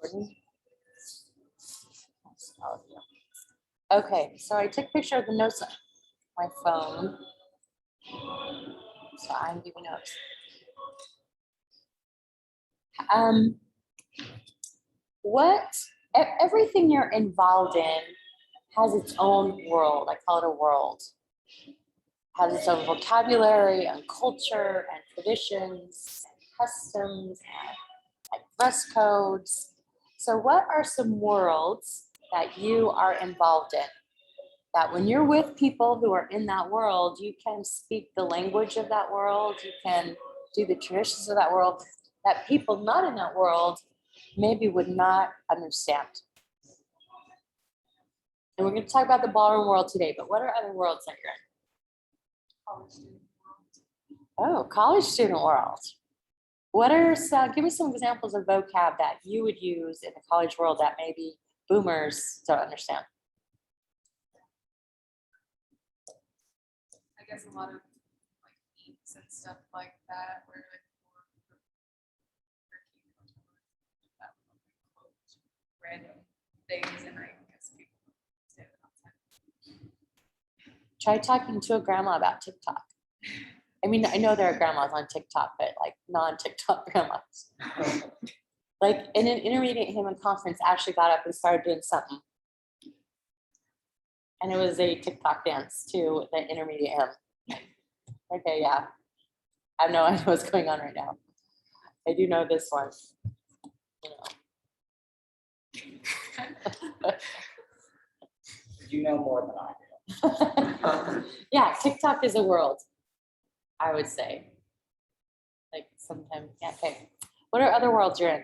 Recording. Okay, so I took a picture of the notes on my phone. So I'm giving notes. Everything you're involved in has its own world. I call it a world. Has its own vocabulary and culture and traditions and customs and like dress codes. So what are some worlds that you are involved in? That when you're with people who are in that world, you can speak the language of that world, you can do the traditions of that world, that people not in that world maybe would not understand. And we're going to talk about the ballroom world today, but what are other worlds that you're in? College student world. Oh, college student world. What are some, give me some examples of vocab that you would use in the college world that maybe boomers don't understand? I guess a lot of like themes and stuff like that, where like random things, and I guess people say that outside. Try talking to a grandma about TikTok. I mean, I know there are grandmas on TikTok, but like non-TikTok grandmas. Like in an intermediate human conference, Ashley got up and started doing something. And it was a TikTok dance to the intermediate hymn. Okay, yeah. I have no idea what's going on right now. I do know this one. You know more than I do. Yeah, TikTok is a world, I would say. Like sometimes, yeah, okay. What are other worlds you're in?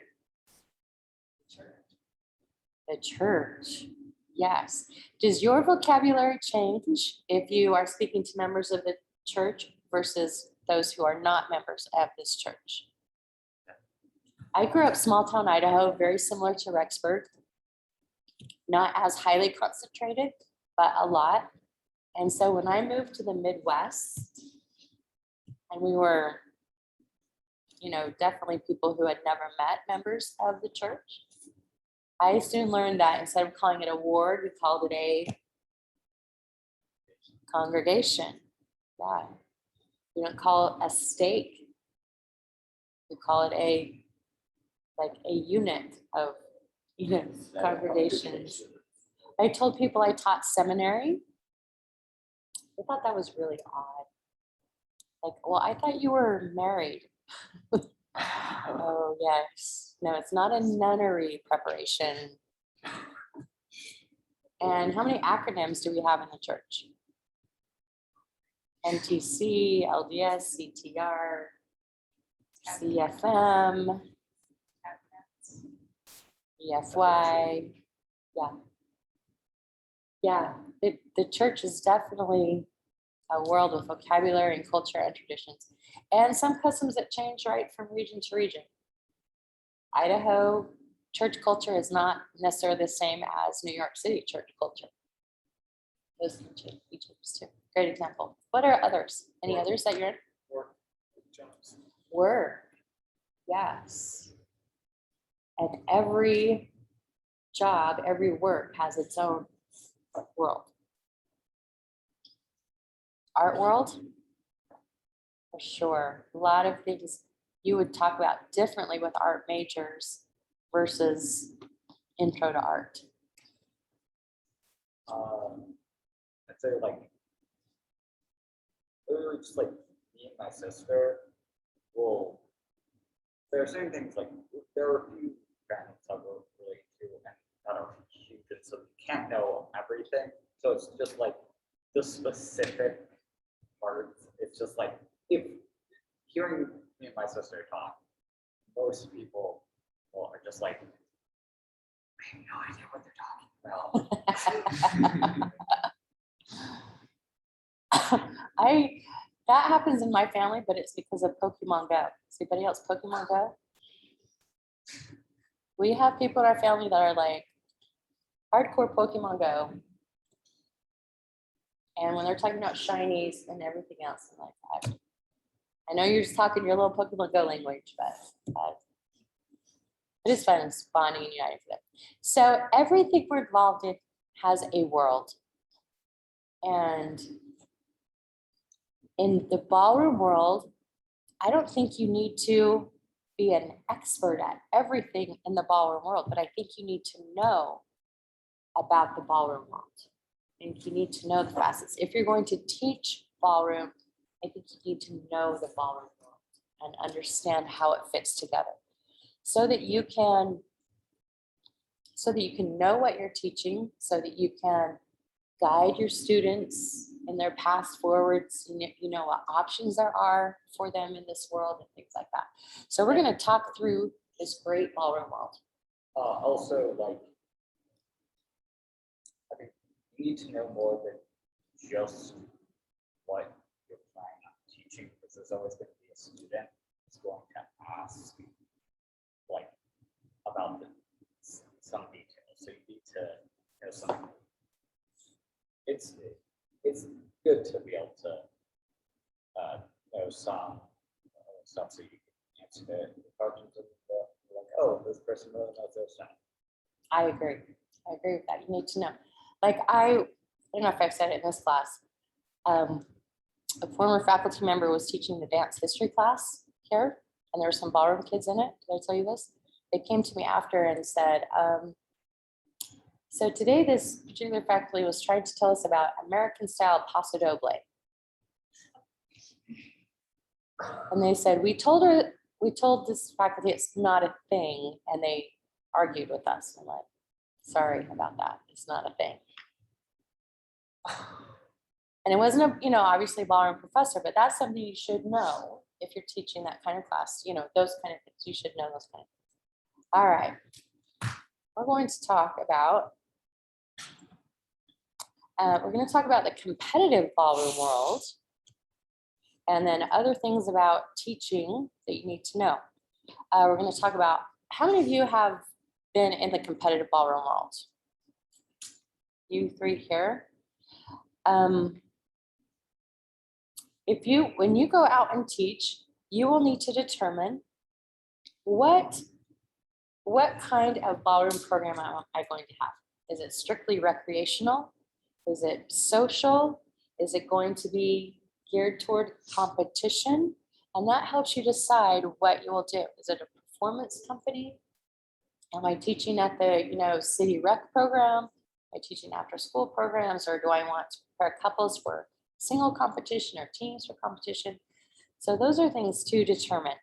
The church, yes. Does your vocabulary change if you are speaking to members of the church versus those who are not members of this church? I grew up small town Idaho, very similar to Rexburg. Not as highly concentrated, but a lot. And so when I moved to the Midwest, and we were, you know, definitely people who had never met members of the church, I soon learned that instead of calling it a ward, we called it a congregation. Yeah. We don't call it a stake. We call it a unit of, you know, congregations. I told people I taught seminary. I thought that was really odd. Like, well, I thought you were married. Oh, yes. No, it's not a nunnery preparation. And how many acronyms do we have in the church? NTC, LDS, CTR, CFM, EFY. Yeah. Yeah, the church is definitely a world with vocabulary and culture and traditions, and some customs that change right from region to region. Idaho church culture is not necessarily the same as New York City church culture. Those can change each of us too. Great example. What are others? Any others that you're in? Work. Yes. And every job, every work has its own world. Art world, for sure. A lot of things you would talk about differently with art majors versus intro to art. I'd say like, literally just like me and my sister will, there are certain things like, there are a few fandoms that we're really into and that are huge, and so you can't know everything. So it's just like the specific parts. It's just like, if hearing me and my sister talk, most people are just like, I have no idea what they're talking about. That happens in my family, but it's because of Pokemon Go. Does anybody else Pokemon Go? We have people in our family that are like hardcore Pokemon Go. And when they're talking about shinies and everything else, I'm like, I know you're just talking your little Pokemon Go language, but But it's fun, it's bonding and uniting for them. So everything we're involved in has a world. And in the ballroom world, I don't think you need to be an expert at everything in the ballroom world, but I think you need to know about the ballroom world. I think you need to know the facets. If you're going to teach ballroom, I think you need to know the ballroom world and understand how it fits together so that you can know what you're teaching, so that you can guide your students in their paths forwards. You know what options there are for them in this world and things like that. So we're going to talk through this great ballroom world. Also, like, I think you need to know more than just what you're planning on teaching, because there's always going to be a student who's going to ask, like, about some details. So you need to know some. It's good to be able to know some stuff, so you can answer the questions of like, oh, this person really knows their stuff. I agree with that. You need to know. Like, I don't know if I've said it in this class. A former faculty member was teaching the dance history class here, and there were some ballroom kids in it. Did I tell you this? They came to me after and said, so today this particular faculty was trying to tell us about American style paso doble. And they said, we told this faculty it's not a thing, and they argued with us. I'm like, sorry about that. It's not a thing. And it wasn't obviously a ballroom professor, but that's something you should know if you're teaching that kind of class, those kind of things. You should know those kind of things. All right. We're going to talk about the competitive ballroom world, and then other things about teaching that you need to know. We're going to talk about, how many of you have been in the competitive ballroom world? You three here. When you go out and teach, you will need to determine what kind of ballroom program am I going to have? Is it strictly recreational? Is it social? Is it going to be geared toward competition? And that helps you decide what you will do. Is it a performance company? Am I teaching at the city rec program? Am I teaching after school programs, or do I want to prepare couples for single competition or teams for competition? So those are things to determine.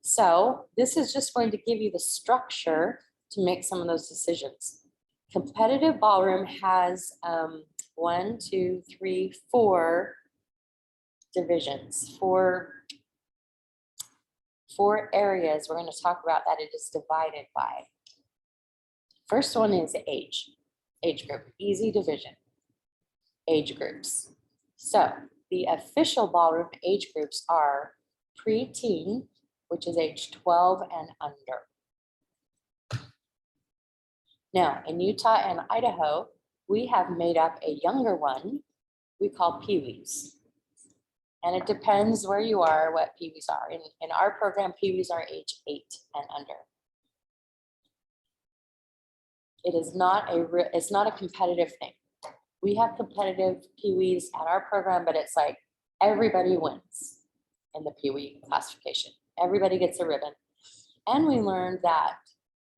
So this is just going to give you the structure to make some of those decisions. Competitive ballroom has 4 divisions, four areas we're going to talk about that it is divided by. First one is age group, easy division, age groups. So the official ballroom age groups are pre-teen, which is age 12 and under. Now, in Utah and Idaho, we have made up a younger one we call peewees. And it depends where you are, what peewees are. In our program, peewees are age 8 and under. It's not a competitive thing. We have competitive peewees at our program, but it's like everybody wins in the peewee classification. Everybody gets a ribbon. And we learned that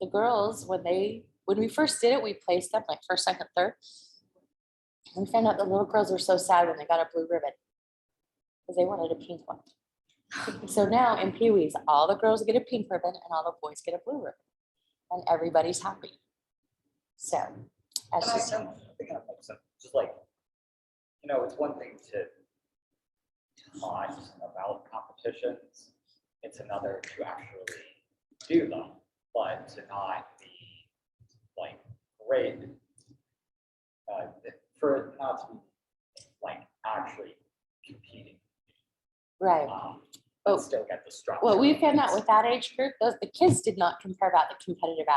the girls, when we first did it, we placed them like first, second, third. And we found out the little girls were so sad when they got a blue ribbon because they wanted a pink one. So now in peewees, all the girls get a pink ribbon and all the boys get a blue ribbon, and everybody's happy. So that's just. I think that makes sense. Just like, it's one thing to talk about competitions. It's another to actually do them, but to not be like great, for it not to be like actually competing. Right. But still get the structure. Well, we found out with that age group, the kids did not compare about the competitive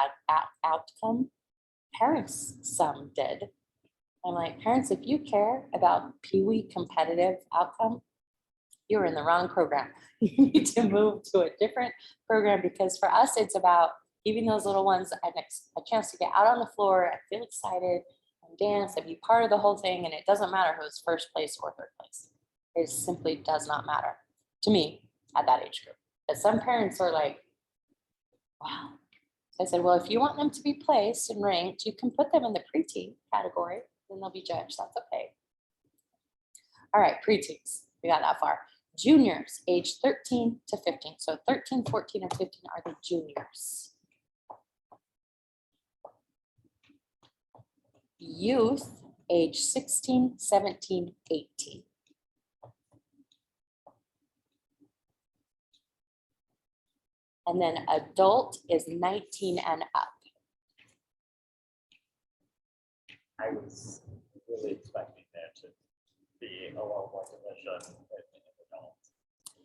outcome. Parents, some did. I'm like, parents, if you care about peewee competitive outcome, you're in the wrong program. You need to move to a different program, because for us, it's about giving those little ones a chance to get out on the floor and feel excited and dance and be part of the whole thing. And it doesn't matter who's first place or third place. It simply does not matter to me at that age group. But some parents are like, wow. So I said, well, if you want them to be placed and ranked, you can put them in the preteen category, then they'll be judged. That's okay. All right, preteens, we got that far. Juniors, age 13 to 15. So 13, 14, and 15 are the juniors. Youth, age 16, 17, 18. And then adult is 19 and up. I was really expecting there to be a lot more division in adults.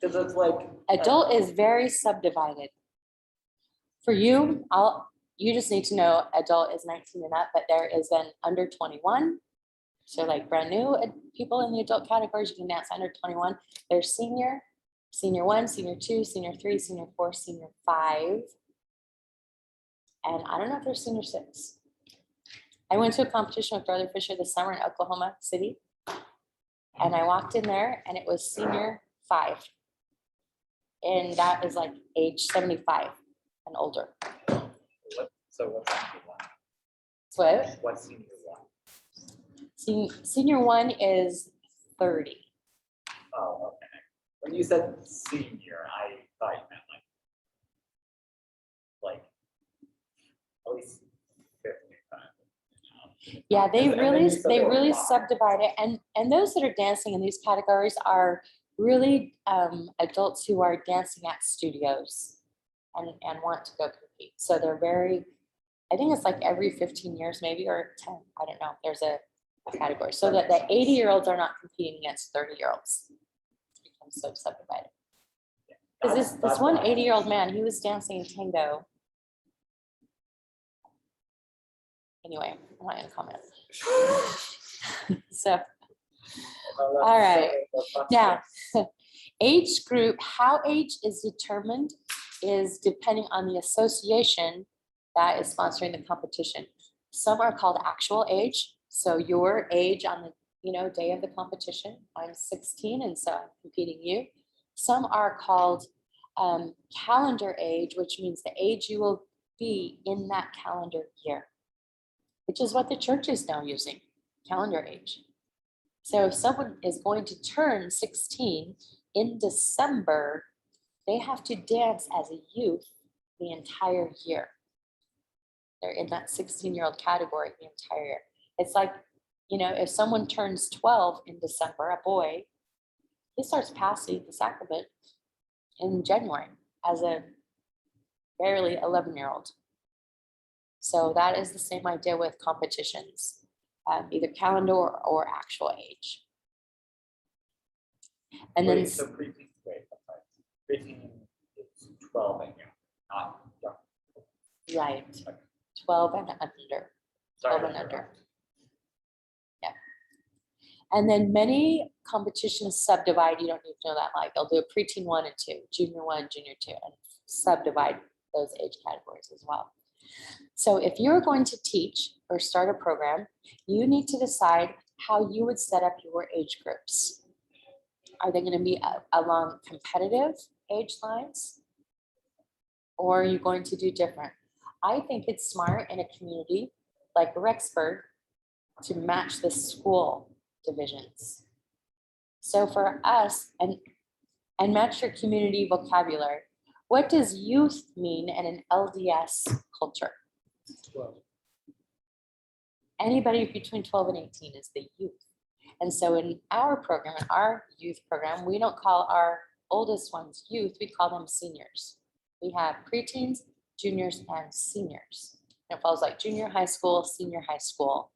Because it's like. Adult is very subdivided. For you, you just need to know adult is 19 and up, but there is an under 21. So like brand new people in the adult categories, you can dance under 21. There's senior, senior 1, senior 2, senior 3, senior 4, senior 5. And I don't know if there's senior 6. I went to a competition with Brother Fisher this summer in Oklahoma City. And I walked in there and it was senior 5. And that is like age 75 and older. So what's senior one? What? What's senior one? Senior 1 is 30. Oh, okay. When you said senior, I thought you meant like at least 55. Yeah, they And then really you said there were really 5. subdivide it, and those that are dancing in these categories are really adults who are dancing at studios and want to go compete. So they're very, I think it's like every 15 years maybe, or 10, I don't know. There's a category so that the 80-year-olds are not competing against 30-year-olds. It becomes so subdivided. Because this one 80-year-old man, he was dancing tango. Anyway, I'm not gonna comment. So, all right. Now, age group, how age is determined is depending on the association that is sponsoring the competition. Some are called actual age. So your age on the day of the competition, I'm 16, and so I'm competing you. Some are called calendar age, which means the age you will be in that calendar year, which is what the church is now using, calendar age. So if someone is going to turn 16 in December, they have to dance as a youth the entire year. They're in that 16-year-old category the entire year. It's like, if someone turns 12 in December, a boy, he starts passing the sacrament in January as a barely 11-year-old. So that is the same idea with competitions, either calendar or actual age. And then So preteen, preteen is 12 and young, not young. right, 12 and under. Sorry, 12 and under. Yeah. And then many competitions subdivide. You don't need to know that. Like they'll do a preteen 1 and 2, junior 1, junior 2, and subdivide those age categories as well. So if you're going to teach or start a program, you need to decide how you would set up your age groups. Are they going to be along competitive age lines? Or are you going to do different? I think it's smart in a community like Rexburg to match the school divisions. So for us, and match your community vocabulary. What does youth mean in an LDS culture? 12. Anybody between 12 and 18 is the youth. And so in our program, in our youth program, we don't call our oldest ones youth, we call them seniors. We have preteens, juniors, and seniors. And it follows like junior high school, senior high school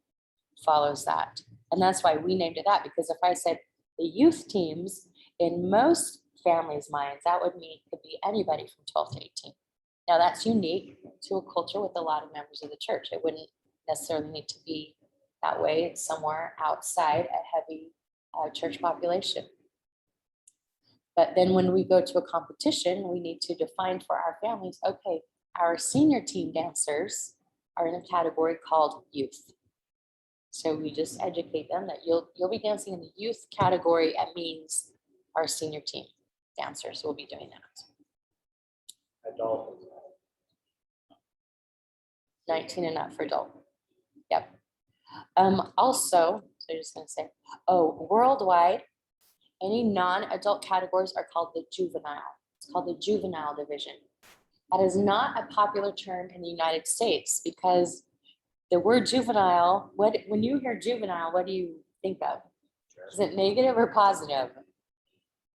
follows that. And that's why we named it that, because if I said the youth teams, in most families' minds, that would mean could be anybody from 12 to 18. Now that's unique to a culture with a lot of members of the church. It wouldn't necessarily need to be that way. It's somewhere outside a heavy church population. But then when we go to a competition, we need to define for our families, okay, our senior team dancers are in a category called youth. So we just educate them that you'll be dancing in the youth category. It means our senior team dancers will be doing that. Adult. 19 and up for adult. Yep. Also, so I'm just gonna say, worldwide, any non-adult categories are called the juvenile. It's called the juvenile division. That is not a popular term in the United States because the word juvenile, when you hear juvenile, what do you think of? Is it negative or positive?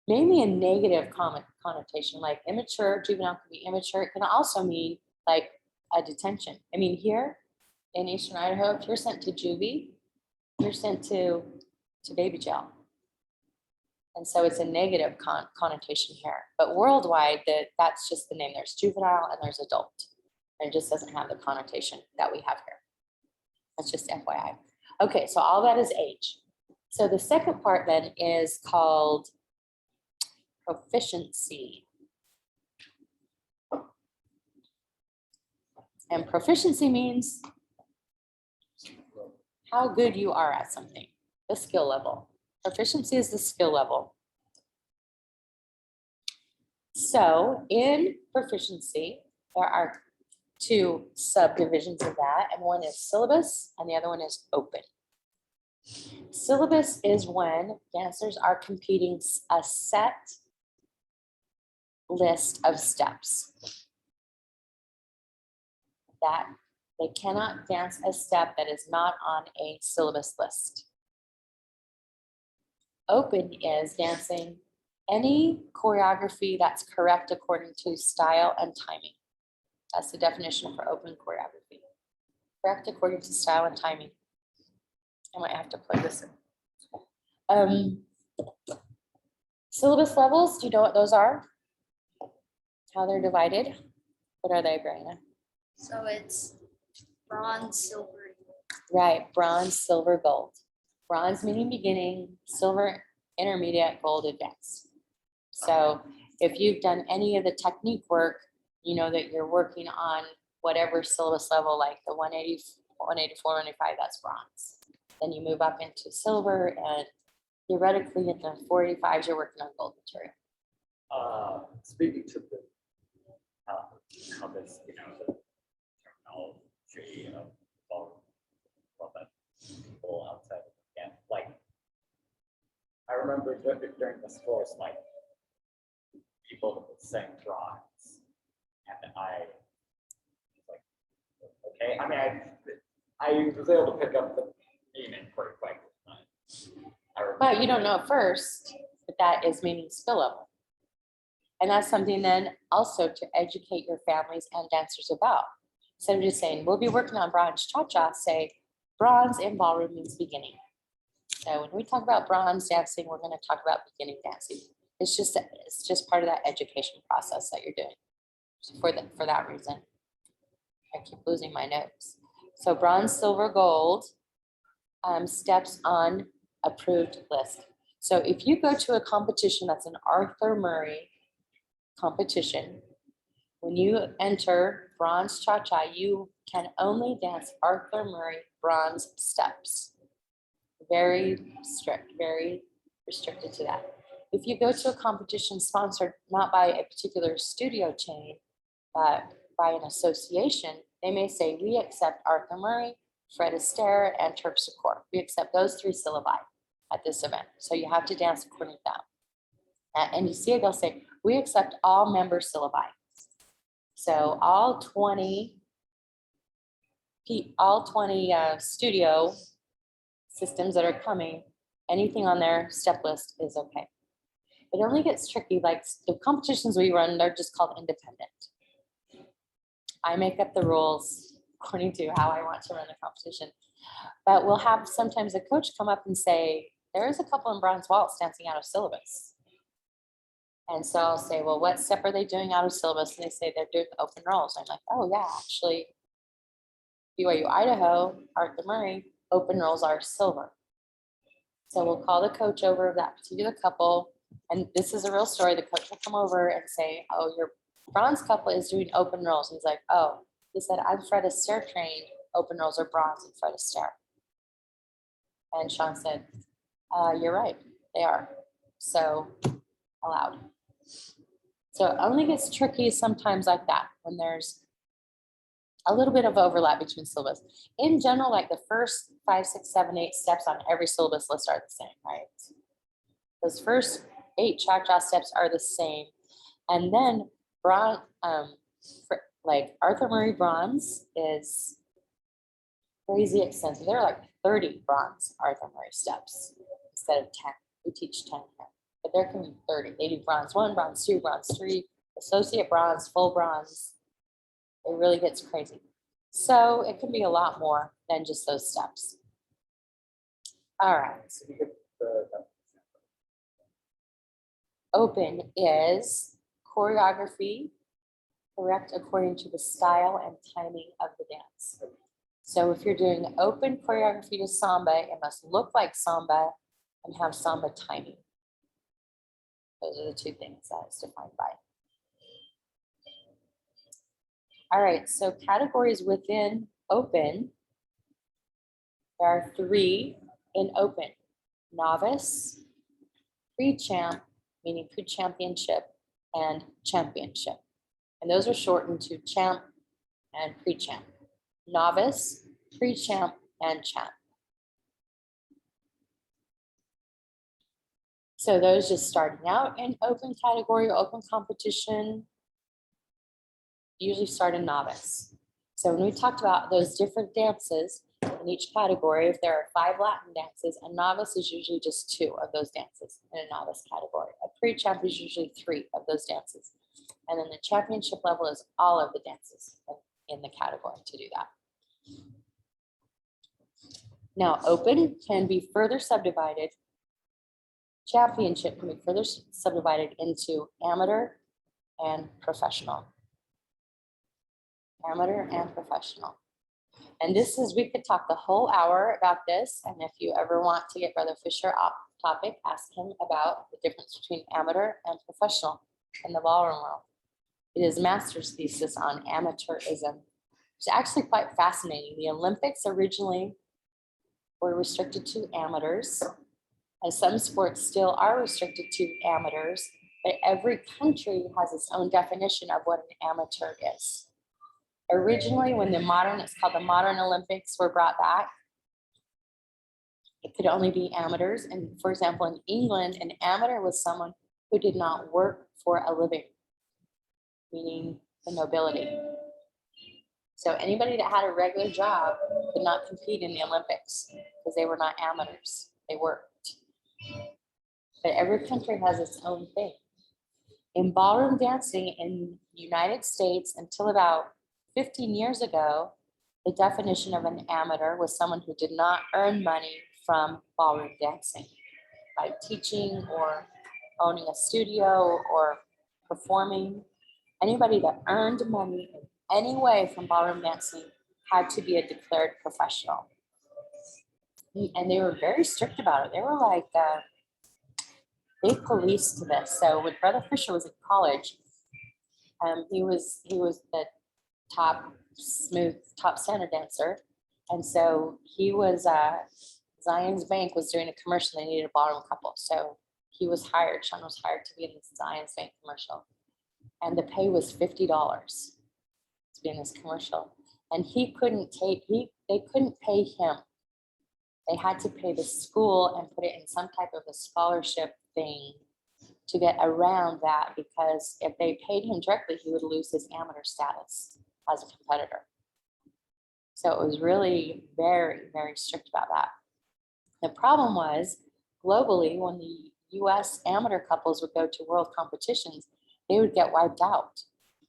Mainly a negative connotation, like immature. Juvenile can be immature. It can also mean like a detention. I mean, here in Eastern Idaho, if you're sent to juvie, you're sent to baby jail. And so it's a negative connotation here. But worldwide, that's just the name. There's juvenile and there's adult. And it just doesn't have the connotation that we have here. That's just FYI. Okay, so all that is age. So the second part then is called proficiency. And proficiency means how good you are at something, the skill level. Proficiency is the skill level. So in proficiency, there are two subdivisions of that, and one is syllabus and the other one is open. Syllabus is when dancers are competing a set list of steps. That they cannot dance a step that is not on a syllabus list. Open is dancing any choreography that's correct according to style and timing. That's the definition for open choreography. Correct according to style and timing. I might have to plug this in. Syllabus levels, do you know what those are? How they're divided? What are they, Brianna? So it's bronze, silver. Right, bronze, silver, gold. Bronze meaning beginning, silver, intermediate, gold, advanced. So if you've done any of the technique work, you know that you're working on whatever syllabus level, like the 180, 184, 185, that's bronze. Then you move up into silver, and theoretically at the 485s, you're working on gold material. Speaking to the how this, the terminology of well, that people outside again, like I remember during this course, like people saying bronze, and I was like, okay. I mean, I was able to pick up the meaning pretty quick. But you don't know at first that that is meaning skill level. And that's something then also to educate your families and dancers about. Instead of just saying, we'll be working on bronze cha-cha, say bronze in ballroom means beginning. So when we talk about bronze dancing, we're going to talk about beginning dancing. It's just part of that education process that you're doing for that reason. I keep losing my notes. So bronze, silver, gold, steps on approved list. So if you go to a competition that's an Arthur Murray competition, when you enter bronze cha-cha, you can only dance Arthur Murray bronze steps. Very strict, very restricted to that. If you go to a competition sponsored not by a particular studio chain, but by an association, they may say, we accept Arthur Murray, Fred Astaire, and Terpsichore. We accept those 3 syllabi at this event. So you have to dance according to that. And you see, they'll say, we accept all member syllabi. So all 20 studio systems that are coming, anything on their step list is okay. It only gets tricky, like the competitions we run, they're just called independent. I make up the rules according to how I want to run the competition. But we'll have sometimes a coach come up and say, there is a couple in bronze waltz dancing out of syllabus. And so I'll say, well, what step are they doing out of syllabus? And they say they're doing open rolls. I'm like, oh yeah, actually, BYU-Idaho, Arthur Murray, open rolls are silver. So we'll call the coach over of that particular couple. And this is a real story. The coach will come over and say, oh, Bronze couple is doing open rolls. He's like, oh, he said, I'm Fred Astaire trained. Open rolls are bronze and Fred Astaire. And Sean said, you're right, they are. So allowed. So it only gets tricky sometimes like that when there's a little bit of overlap between syllabus. In general, like the first 5, 6, 7, 8 steps on every syllabus list are the same, right? Those first 8 chalk steps are the same. And then bronze, like Arthur Murray bronze is crazy extensive. There are like 30 bronze Arthur Murray steps instead of 10. We teach 10 here, but there can be 30. They do bronze 1, bronze 2, bronze 3, associate bronze, full bronze. It really gets crazy. So it can be a lot more than just those steps. All right. Open is choreography, correct according to the style and timing of the dance. So if you're doing open choreography to samba, it must look like samba and have samba timing. Those are the 2 things that is defined by. All right, so categories within open, there are 3 in open: novice, pre-champ, meaning pre-championship, and championship. And those are shortened to champ and pre-champ. Novice, pre-champ, and champ. So those just starting out in open category, open competition, usually start in novice. So when we talked about those different dances in each category, if there are 5 Latin dances, a novice is usually just 2 of those dances in a novice category. A pre-champ is usually 3 of those dances. And then the championship level is all of the dances in the category to do that. Now, open can be further subdivided. Championship can be further subdivided into amateur and professional. Amateur and professional. And this is, we could talk the whole hour about this. And if you ever want to get Brother Fisher off topic, ask him about the difference between amateur and professional in the ballroom world. It is master's thesis on amateurism. It's actually quite fascinating. The Olympics originally were restricted to amateurs, and some sports still are restricted to amateurs, but every country has its own definition of what an amateur is. Originally, when it's called the modern Olympics were brought back, it could only be amateurs. And for example, in England, an amateur was someone who did not work for a living, meaning the nobility. So anybody that had a regular job could not compete in the Olympics because they were not amateurs, they worked. But every country has its own thing. In ballroom dancing in the United States, until about 15 years ago, the definition of an amateur was someone who did not earn money from ballroom dancing by teaching or owning a studio or performing. Anybody that earned money in any way from ballroom dancing had to be a declared professional. And they were very strict about it. They were like, they policed this. So when Brother Fisher was in college, he was the top standard dancer. And so he was, Zion's Bank was doing a commercial. They needed a ballroom couple. So he was hired, Sean was hired to be in the Zion's Bank commercial. And the pay was $50 to be in this commercial. And they couldn't pay him. They had to pay the school and put it in some type of a scholarship thing to get around that, because if they paid him directly, he would lose his amateur status as a competitor. So it was really very, very strict about that. The problem was, globally, when the US amateur couples would go to world competitions, they would get wiped out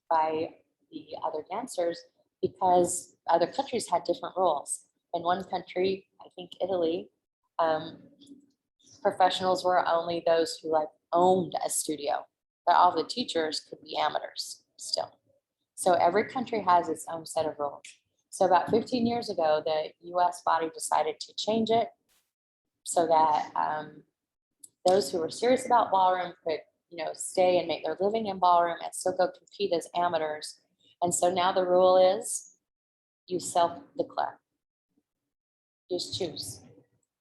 by the other dancers because other countries had different rules. In one country, I think Italy, professionals were only those who owned a studio, but all the teachers could be amateurs still. So every country has its own set of rules. So about 15 years ago, the US body decided to change it so that those who were serious about ballroom could stay and make their living in ballroom and still go compete as amateurs. And so now the rule is you self-declare. Just choose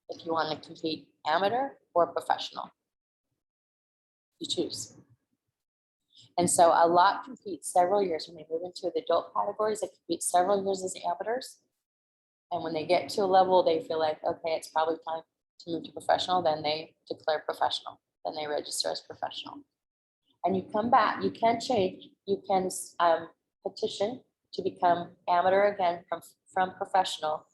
if you want to compete amateur or professional. You choose. And so a lot compete several years when they move into the adult categories. They compete several years as amateurs. And when they get to a level, they feel like, okay, it's probably time to move to professional. Then they declare professional. Then they register as professional. And you come back, you can change, you can petition to become amateur again from professional.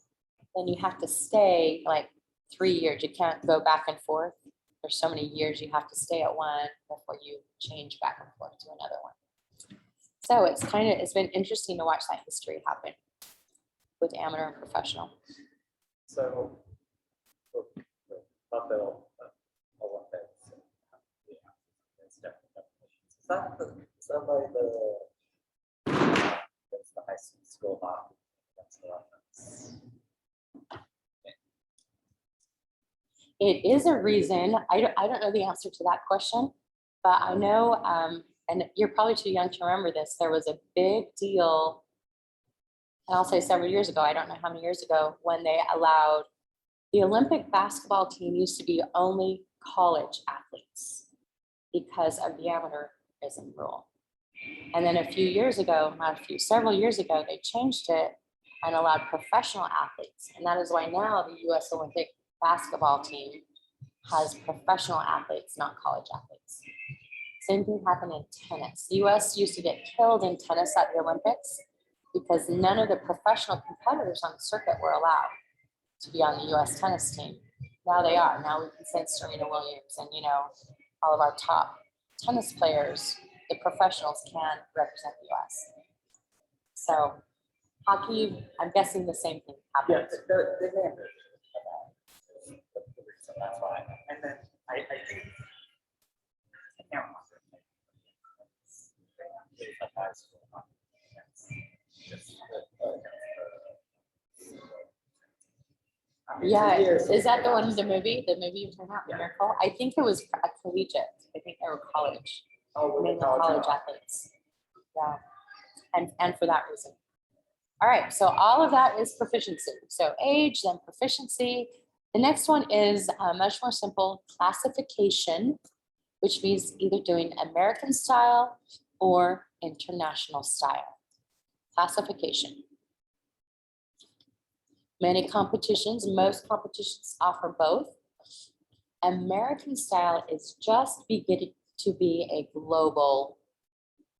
Then you have to stay like 3 years. You can't go back and forth. There's so many years you have to stay at one before you change back and forth to another one. So it's been interesting to watch that history happen with amateur and professional. So, about the Olympics, is that like that's the high school hockey? That's the reference. It is a reason. I don't know the answer to that question, but I know, and you're probably too young to remember this, there was a big deal, and I'll say several years ago, I don't know how many years ago, when they allowed the Olympic basketball team used to be only college athletes because of the amateurism rule. And then several years ago, they changed it and allowed professional athletes. And that is why now the US Olympic basketball team has professional athletes, not college athletes. Same thing happened in tennis. The US used to get killed in tennis at the Olympics because none of the professional competitors on the circuit were allowed to be on the US tennis team. Now they are. Now we can send Serena Williams and all of our top tennis players, the professionals, can represent the US. So hockey, I'm guessing the same thing Yeah, happens. the name is the reason, that's why. And then I think, I can't remember. It's like high school hockey. Just I mean, Yeah, years is that the ago. one, the movie you turned out, Yeah. Miracle? I think it was a collegiate. I think they were college, Oh, mainly college college hockey. athletes. Yeah, and for that reason. All right, so all of that is proficiency. So age, then proficiency. The next one is much more simple, classification, which means either doing American style or international style. Classification. Most competitions offer both. American style is just beginning to be a global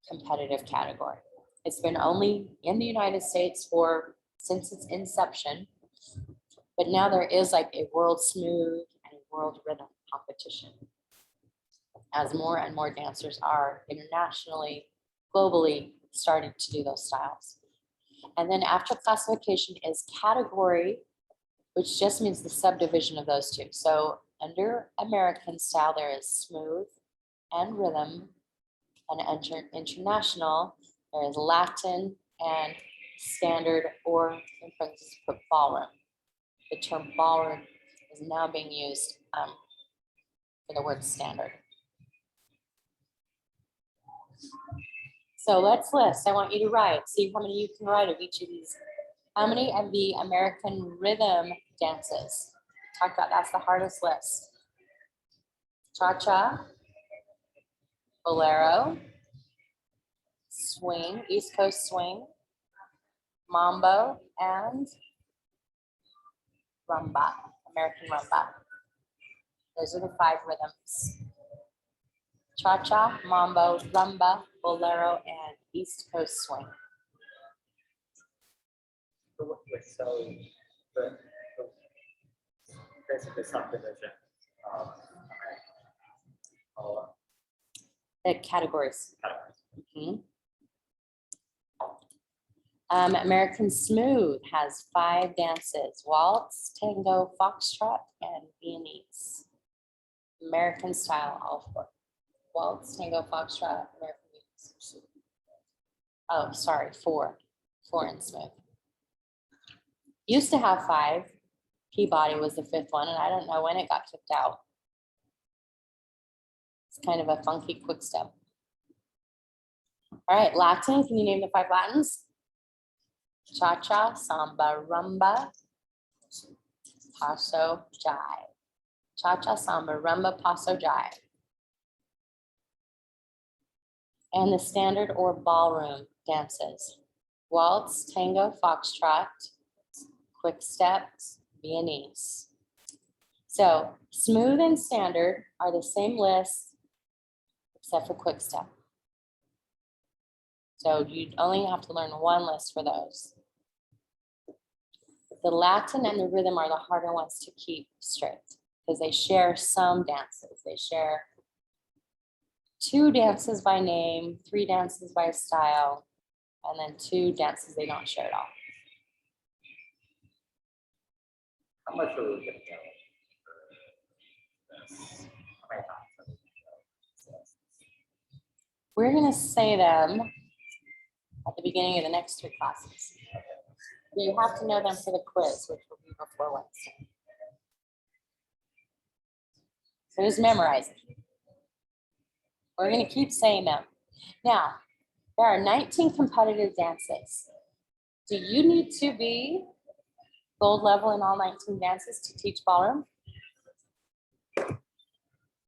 competitive category. It's been only in the United States since its inception, but now there is like a world smooth and a world rhythm competition, as more and more dancers are internationally, globally starting to do those styles. And then after classification is category, which just means the subdivision of those two. So under American style, there is smooth and rhythm, and under international, there is Latin and standard, or in parentheses, put ballroom. The term ballroom is now being used for the word standard. So let's list. I want you to write. See how many you can write of each of these. How many of the American rhythm dances? Talk about, that's the hardest list. Cha-cha, bolero, swing, East Coast swing, mambo, and rumba, American rumba. Those are the 5 rhythms. Cha-cha, mambo, rumba, bolero, and East Coast swing. So the basically subdivision of The categories. categories. American Smooth has 5 dances: waltz, tango, foxtrot, and Viennese. American style, all 4. Waltz, tango, foxtrot, American Viennese. Oh, sorry, 4. 4 and smooth. Used to have 5. Peabody was the 5th one, and I don't know when it got kicked out. It's kind of a funky quick step. All right, Latin, can you name the 5 Latins? Cha-cha, samba, rumba, paso, jive. Cha-cha, samba, rumba, paso, jive. And the standard or ballroom dances. Waltz, tango, foxtrot, quick steps, Viennese. So smooth and standard are the same list except for quick step. So you only have to learn one list for those. The Latin and the rhythm are the harder ones to keep straight because they share some dances. They share 2 dances by name, 3 dances by style, and then 2 dances they don't share at all. How much are we gonna go for this? How many times are we gonna go? We're gonna say them at the beginning of the next 3 classes. You have to know them for the quiz, which will be before Wednesday. So just memorize it. We're gonna keep saying them. Now, there are 19 competitive dances. Do you need to be gold level in all 19 dances to teach ballroom?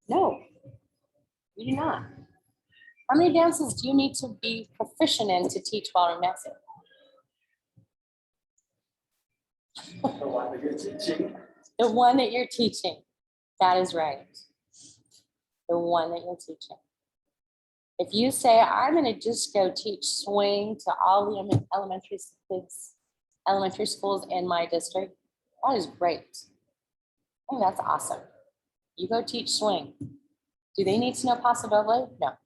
No, you do not. How many dances do you need to be proficient in to teach ballroom dancing? The one that you're teaching. The one that you're teaching. That is right. The one that you're teaching. If you say, I'm going to just go teach swing to all the elementary kids, elementary schools in my district, that is great. I think that's awesome. You go teach swing. Do they need to know paso doble? No.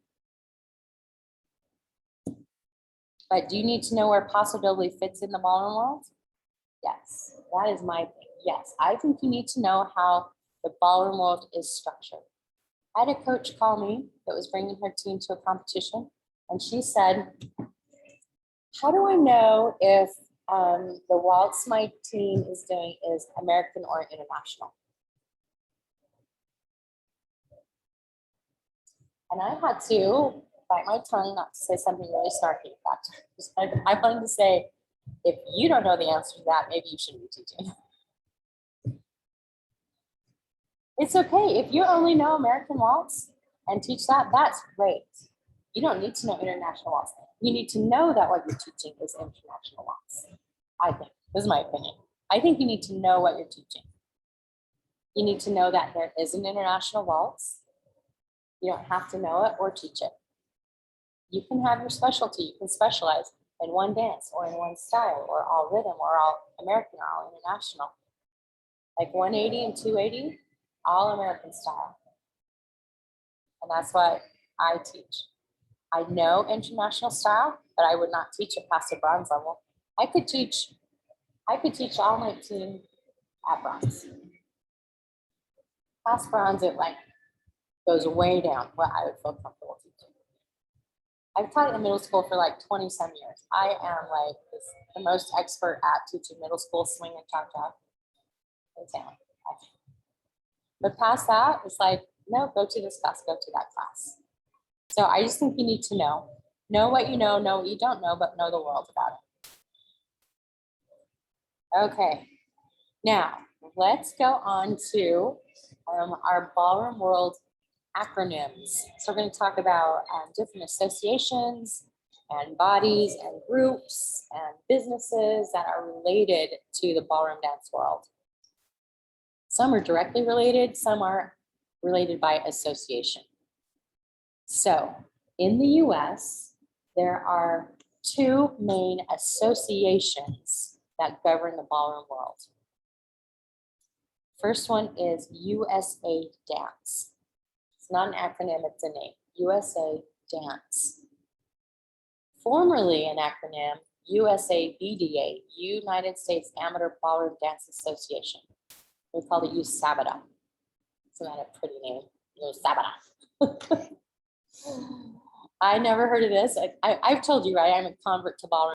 But do you need to know where paso doble fits in the ballroom world? Yes, that is my thing. Yes, I think you need to know how the ballroom world is structured. I had a coach call me that was bringing her team to a competition, and she said, how do I know if the waltz my team is doing is American or international? And I had to bite my tongue not to say something really snarky at that time. I wanted to say, if you don't know the answer to that, maybe you shouldn't be teaching. It's okay. If you only know American waltz and teach that, that's great. You don't need to know international waltz. You need to know that what you're teaching is international waltz. I think, this is my opinion. I think you need to know what you're teaching. You need to know that there is an international waltz. You don't have to know it or teach it. You can have your specialty. You can specialize in one dance or in one style or all rhythm or all American or all international. Like 180 and 280, all American style. And that's what I teach. I know international style, but I would not teach it past a bronze level. I could teach all 19 at bronze. Past bronze, it like goes way down what I would feel comfortable teaching. I've taught in middle school for like 20 some years. I am like the most expert at teaching middle school swing and cha-cha in town. But past that, it's like, no, go to this class, go to that class. So I just think you need to know what you know what you don't know, but know the world about it. Okay, now let's go on to our ballroom world acronyms. So we're going to talk about different associations and bodies and groups and businesses that are related to the ballroom dance world. Some are directly related, some are related by association. So in the US, there are 2 main associations that govern the ballroom world. First one is USA Dance. It's not an acronym, it's a name. USA Dance. Formerly an acronym, USA BDA, United States Amateur Ballroom Dance Association. We called it USABADA. Isn't that a pretty name? USABADA. I never heard of this. I've told you, right? I'm a convert to ballroom